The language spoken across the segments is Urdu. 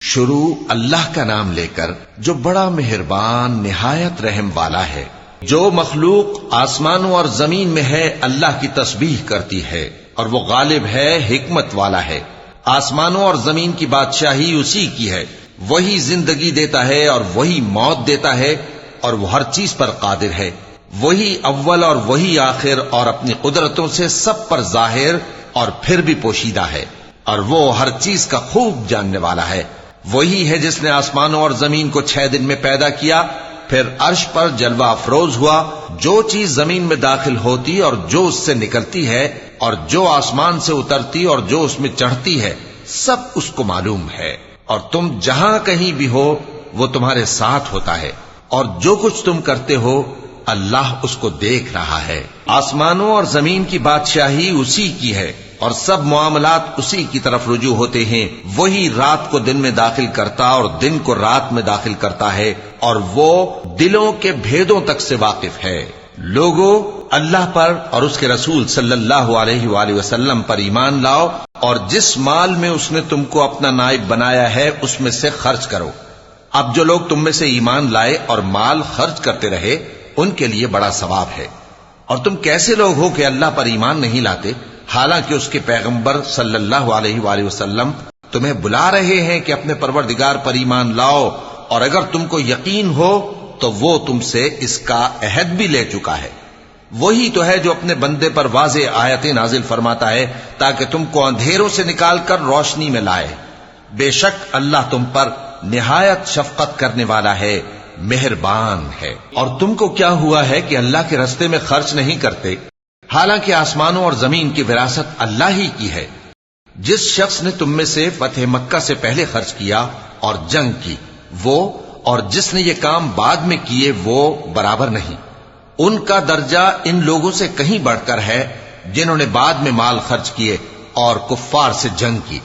شروع اللہ کا نام لے کر جو بڑا مہربان نہایت رحم والا ہے۔ جو مخلوق آسمانوں اور زمین میں ہے اللہ کی تسبیح کرتی ہے، اور وہ غالب ہے، حکمت والا ہے۔ آسمانوں اور زمین کی بادشاہی اسی کی ہے، وہی زندگی دیتا ہے اور وہی موت دیتا ہے، اور وہ ہر چیز پر قادر ہے۔ وہی اول اور وہی آخر، اور اپنی قدرتوں سے سب پر ظاہر اور پھر بھی پوشیدہ ہے، اور وہ ہر چیز کا خوب جاننے والا ہے۔ وہی ہے جس نے آسمانوں اور زمین کو 6 دن میں پیدا کیا، پھر عرش پر جلوہ افروز ہوا۔ جو چیز زمین میں داخل ہوتی اور جو اس سے نکلتی ہے، اور جو آسمان سے اترتی اور جو اس میں چڑھتی ہے، سب اس کو معلوم ہے۔ اور تم جہاں کہیں بھی ہو وہ تمہارے ساتھ ہوتا ہے، اور جو کچھ تم کرتے ہو اللہ اس کو دیکھ رہا ہے۔ آسمانوں اور زمین کی بادشاہی اسی کی ہے، اور سب معاملات اسی کی طرف رجوع ہوتے ہیں۔ وہی رات کو دن میں داخل کرتا اور دن کو رات میں داخل کرتا ہے، اور وہ دلوں کے بھیدوں تک سے واقف ہے۔ لوگوں، اللہ پر اور اس کے رسول صلی اللہ علیہ وآلہ وسلم پر ایمان لاؤ، اور جس مال میں اس نے تم کو اپنا نائب بنایا ہے اس میں سے خرچ کرو۔ اب جو لوگ تم میں سے ایمان لائے اور مال خرچ کرتے رہے ان کے لیے بڑا ثواب ہے۔ اور تم کیسے لوگ ہو کہ اللہ پر ایمان نہیں لاتے، حالانکہ اس کے پیغمبر صلی اللہ علیہ وآلہ وسلم تمہیں بلا رہے ہیں کہ اپنے پروردگار پر ایمان لاؤ، اور اگر تم کو یقین ہو تو وہ تم سے اس کا عہد بھی لے چکا ہے۔ وہی تو ہے جو اپنے بندے پر واضح آیتیں نازل فرماتا ہے تاکہ تم کو اندھیروں سے نکال کر روشنی میں لائے۔ بے شک اللہ تم پر نہایت شفقت کرنے والا ہے، مہربان ہے۔ اور تم کو کیا ہوا ہے کہ اللہ کے رستے میں خرچ نہیں کرتے، حالانکہ آسمانوں اور زمین کی وراثت اللہ ہی کی ہے۔ جس شخص نے تم میں سے فتح مکہ سے پہلے خرچ کیا اور جنگ کی، وہ اور جس نے یہ کام بعد میں کیے وہ برابر نہیں۔ ان کا درجہ ان لوگوں سے کہیں بڑھ کر ہے جنہوں نے بعد میں مال خرچ کیے اور کفار سے جنگ کی،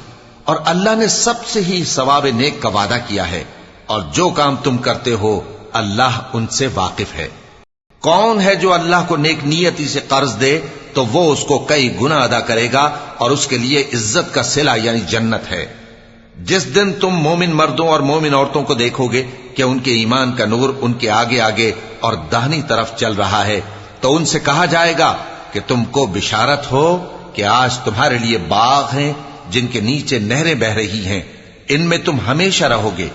اور اللہ نے سب سے ہی ثواب نیک کا وعدہ کیا ہے، اور جو کام تم کرتے ہو اللہ ان سے واقف ہے۔ کون ہے جو اللہ کو نیک نیتی سے قرض دے تو وہ اس کو کئی گنا ادا کرے گا، اور اس کے لیے عزت کا صلہ یعنی جنت ہے۔ جس دن تم مومن مردوں اور مومن عورتوں کو دیکھو گے کہ ان کے ایمان کا نور ان کے آگے آگے اور داہنی طرف چل رہا ہے، تو ان سے کہا جائے گا کہ تم کو بشارت ہو کہ آج تمہارے لیے باغ ہیں جن کے نیچے نہریں بہ رہی ہیں، ان میں تم ہمیشہ رہو گے،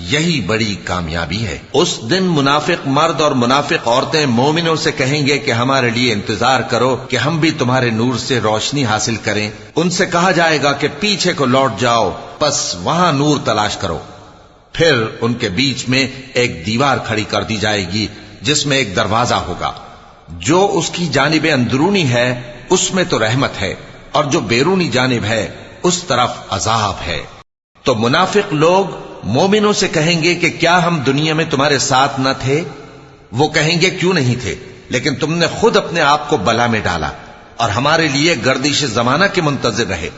یہی بڑی کامیابی ہے۔ اس دن منافق مرد اور منافق عورتیں مومنوں سے کہیں گے کہ ہمارے لیے انتظار کرو کہ ہم بھی تمہارے نور سے روشنی حاصل کریں۔ ان سے کہا جائے گا کہ پیچھے کو لوٹ جاؤ، پس وہاں نور تلاش کرو۔ پھر ان کے بیچ میں ایک دیوار کھڑی کر دی جائے گی جس میں ایک دروازہ ہوگا، جو اس کی جانب اندرونی ہے اس میں تو رحمت ہے، اور جو بیرونی جانب ہے اس طرف عذاب ہے۔ تو منافق لوگ مومنوں سے کہیں گے کہ کیا ہم دنیا میں تمہارے ساتھ نہ تھے؟ وہ کہیں گے کیوں نہیں تھے، لیکن تم نے خود اپنے آپ کو بلا میں ڈالا اور ہمارے لیے گردش زمانہ کے منتظر رہے،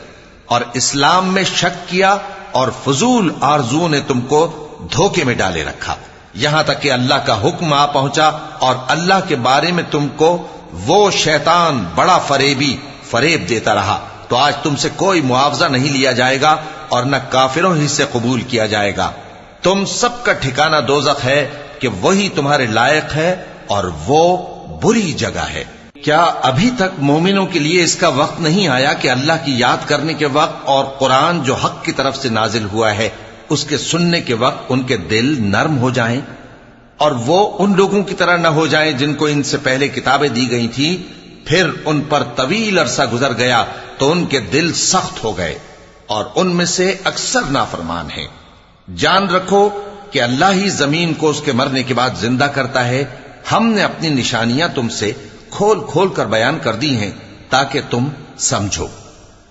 اور اسلام میں شک کیا، اور فضول آرزوؤں نے تم کو دھوکے میں ڈالے رکھا، یہاں تک کہ اللہ کا حکم آ پہنچا، اور اللہ کے بارے میں تم کو وہ شیطان بڑا فریب دیتا رہا۔ تو آج تم سے کوئی معاوضہ نہیں لیا جائے گا، اور نہ کافروں ہی سے قبول کیا جائے گا۔ تم سب کا ٹھکانہ دوزخ ہے کہ وہی تمہارے لائق ہے، اور وہ بری جگہ ہے۔ کیا ابھی تک مومنوں کے لیے اس کا وقت نہیں آیا کہ اللہ کی یاد کرنے کے وقت اور قرآن جو حق کی طرف سے نازل ہوا ہے اس کے سننے کے وقت ان کے دل نرم ہو جائیں، اور وہ ان لوگوں کی طرح نہ ہو جائیں جن کو ان سے پہلے کتابیں دی گئی تھیں، پھر ان پر طویل عرصہ گزر گیا تو ان کے دل سخت ہو گئے، اور ان میں سے اکثر نافرمان ہیں۔ جان رکھو کہ اللہ ہی زمین کو اس کے مرنے کے بعد زندہ کرتا ہے۔ ہم نے اپنی نشانیاں تم سے کھول کھول کر بیان کر دی ہیں تاکہ تم سمجھو۔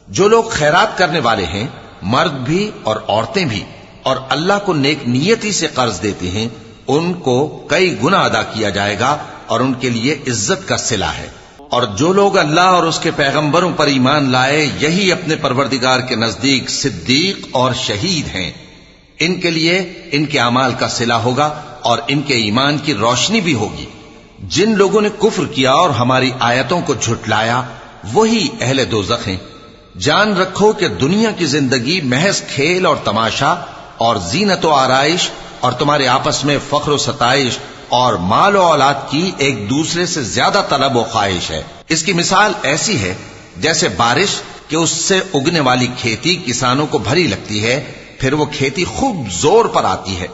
جو لوگ خیرات کرنے والے ہیں، مرد بھی اور عورتیں بھی، اور اللہ کو نیک نیتی سے قرض دیتے ہیں، ان کو کئی گنا ادا کیا جائے گا، اور ان کے لیے عزت کا صلہ ہے۔ اور جو لوگ اللہ اور اس کے پیغمبروں پر ایمان لائے، یہی اپنے پروردگار کے نزدیک صدیق اور شہید ہیں۔ ان کے لیے ان کے اعمال کا صلہ ہوگا، اور ان کے ایمان کی روشنی بھی ہوگی۔ جن لوگوں نے کفر کیا اور ہماری آیتوں کو جھٹلایا وہی اہل دوزخ ہیں۔ جان رکھو کہ دنیا کی زندگی محض کھیل اور تماشا اور زینت و آرائش اور تمہارے آپس میں فخر و ستائش اور مال و اولاد کی ایک دوسرے سے زیادہ طلب و خواہش ہے۔ اس کی مثال ایسی ہے جیسے بارش کہ اس سے اگنے والی کھیتی کسانوں کو بھری لگتی ہے، پھر وہ کھیتی خوب زور پر آتی ہے،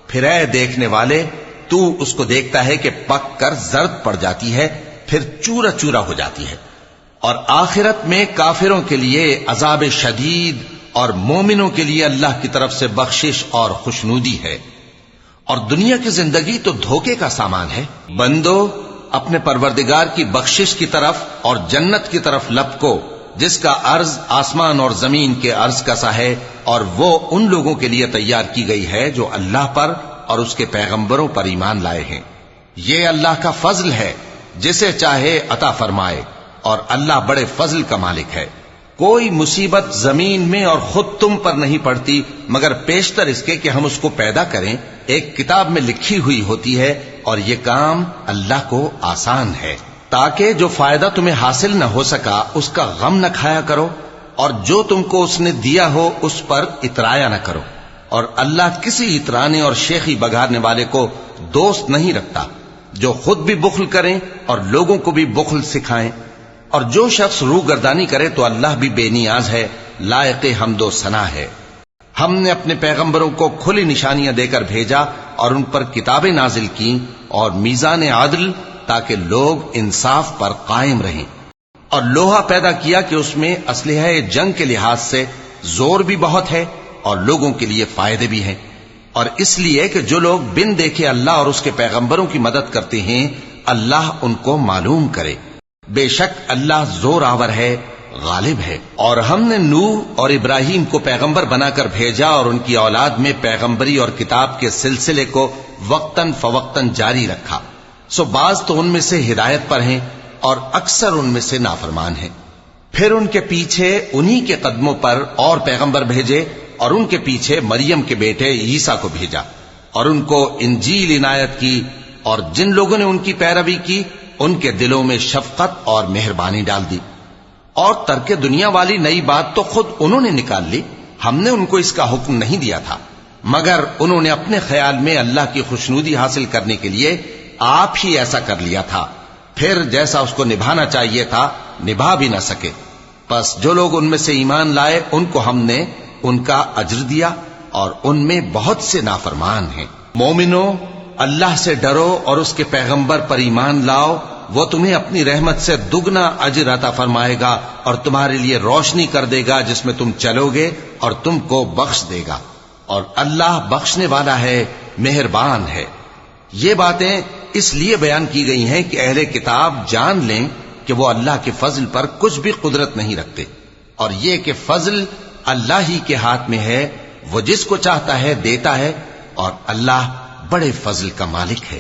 پھر اے دیکھنے والے تو اس کو دیکھتا ہے کہ پک کر زرد پڑ جاتی ہے، پھر چورا چورا ہو جاتی ہے۔ اور آخرت میں کافروں کے لیے عذاب شدید اور مومنوں کے لیے اللہ کی طرف سے بخشش اور خوشنودی ہے۔ اور دنیا کی زندگی تو دھوکے کا سامان ہے۔ بندو اپنے پروردگار کی بخشش کی طرف اور جنت کی طرف لپکو جس کا عرض آسمان اور زمین کے عرض کا سا ہے، اور وہ ان لوگوں کے لیے تیار کی گئی ہے جو اللہ پر اور اس کے پیغمبروں پر ایمان لائے ہیں۔ یہ اللہ کا فضل ہے، جسے چاہے عطا فرمائے، اور اللہ بڑے فضل کا مالک ہے۔ کوئی مصیبت زمین میں اور خود تم پر نہیں پڑتی مگر پیشتر اس کے کہ ہم اس کو پیدا کریں، ایک کتاب میں لکھی ہوئی ہوتی ہے، اور یہ کام اللہ کو آسان ہے۔ تاکہ جو فائدہ تمہیں حاصل نہ ہو سکا اس کا غم نہ کھایا کرو، اور جو تم کو اس نے دیا ہو اس پر اترایا نہ کرو۔ اور اللہ کسی اترانے اور شیخی بگاڑنے والے کو دوست نہیں رکھتا، جو خود بھی بخل کریں اور لوگوں کو بھی بخل سکھائیں۔ اور جو شخص روگردانی کرے تو اللہ بھی بے نیاز ہے، لائق حمد و ثنا ہے۔ ہم نے اپنے پیغمبروں کو کھلی نشانیاں دے کر بھیجا اور ان پر کتابیں نازل کی اور میزان عدل، تاکہ لوگ انصاف پر قائم رہیں۔ اور لوہا پیدا کیا کہ اس میں اسلحہ جنگ کے لحاظ سے زور بھی بہت ہے اور لوگوں کے لیے فائدے بھی ہیں، اور اس لیے کہ جو لوگ بن دیکھے اللہ اور اس کے پیغمبروں کی مدد کرتے ہیں اللہ ان کو معلوم کرے۔ بے شک اللہ زور آور ہے، غالب ہے۔ اور ہم نے نوح اور ابراہیم کو پیغمبر بنا کر بھیجا اور ان کی اولاد میں پیغمبری اور کتاب کے سلسلے کو وقتاً فوقتاً جاری رکھا، سو بعض تو ان میں سے ہدایت پر ہیں اور اکثر ان میں سے نافرمان ہیں۔ پھر ان کے پیچھے انہی کے قدموں پر اور پیغمبر بھیجے، اور ان کے پیچھے مریم کے بیٹے عیسیٰ کو بھیجا، اور ان کو انجیل عنایت کی، اور جن لوگوں نے ان کی پیروی کی ان کے دلوں میں شفقت اور مہربانی ڈال دی۔ اور ترک دنیا والی نئی بات تو خود انہوں نے نکال لی، ہم نے ان کو اس کا حکم نہیں دیا تھا، مگر انہوں نے اپنے خیال میں اللہ کی خوشنودی حاصل کرنے کے لیے آپ ہی ایسا کر لیا تھا، پھر جیسا اس کو نبھانا چاہیے تھا نبھا بھی نہ سکے۔ پس جو لوگ ان میں سے ایمان لائے ان کو ہم نے ان کا اجر دیا، اور ان میں بہت سے نافرمان ہیں۔ مومنو اللہ سے ڈرو اور اس کے پیغمبر پر ایمان لاؤ، وہ تمہیں اپنی رحمت سے دگنا اجر عطا فرمائے گا اور تمہارے لیے روشنی کر دے گا جس میں تم چلو گے، اور تم کو بخش دے گا، اور اللہ بخشنے والا ہے، مہربان ہے۔ یہ باتیں اس لیے بیان کی گئی ہیں کہ اہل کتاب جان لیں کہ وہ اللہ کے فضل پر کچھ بھی قدرت نہیں رکھتے، اور یہ کہ فضل اللہ ہی کے ہاتھ میں ہے، وہ جس کو چاہتا ہے دیتا ہے، اور اللہ بڑے فضل کا مالک ہے۔